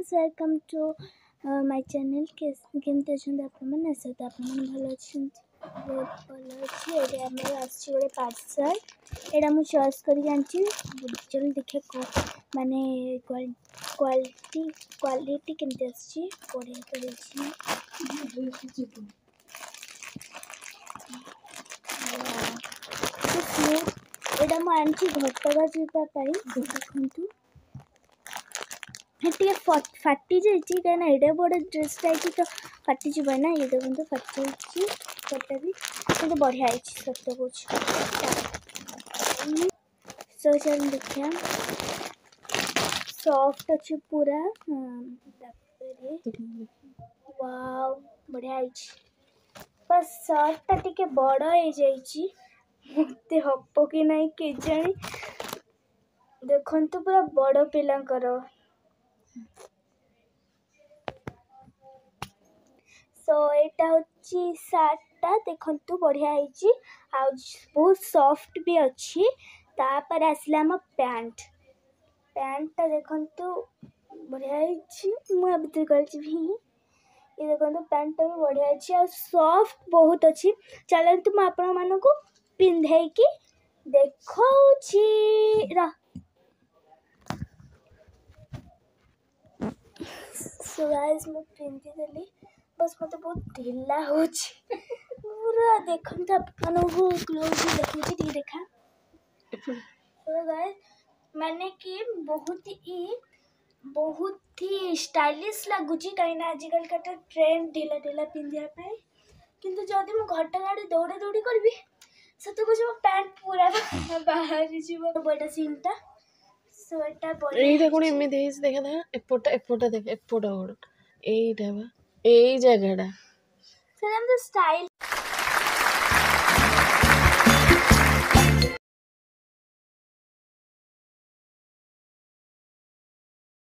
friends welcome to my channel केमती अच्छा आपने आशा तो आप भल बहुत भल अच्छे ये आम गोटे पार्सल यहाँ मुझे चॉइस कर चल देखिए माने क्वालिटी केमती आसी बढ़िया तो यहाँ मुझे घटगा जावाई देखु टे फाटी जाइए कहीं एडे बड़े ड्रेसटा तो फाटी जीव ना ये देखो फाटी जाटा भी तो बढ़िया है सत कुछ सो चल देखिए सॉफ्ट अच्छे पूरा वाव बढ़िया है बस सर्टटा टिके बड़ हो जाइए मत हम कि नहीं केजाणी देखु पूरा बड़ पिलांकर सो एटा होची सार्टटा देखंतु बढ़िया है आ बहुत सॉफ्ट भी अच्छी तापर आसला हम पैंटा देखंतु बढ़िया है मुझे भीतर कर ये देखो पैंटा भी बढ़िया अच्छी आ सॉफ्ट बहुत अच्छी चलतु मुझे आपण मानक पिंधे कि देखौछि सो गाइस मैं पिंधि देली बस मत बहुत ढिला हो पूरा देखते आपको क्लोज देखिए देखा तो गाइस माने कि बहुत ही स्टाइलिश लगुच कहीं आजिकल का ट्रेंड ढिला ढिला पिंधापी किंतु जदि मु घटा गाड़ी दौड़ा दौड़ी करी सत कुछ मो पैंट पूरा बाहर बड़ा सीनटा सोटा এইটা কোন এমনি দেইছ দেখা না এপটা দেখ এপটা গোড় এইটা বা এই জায়গাটা সেটা তো স্টাইল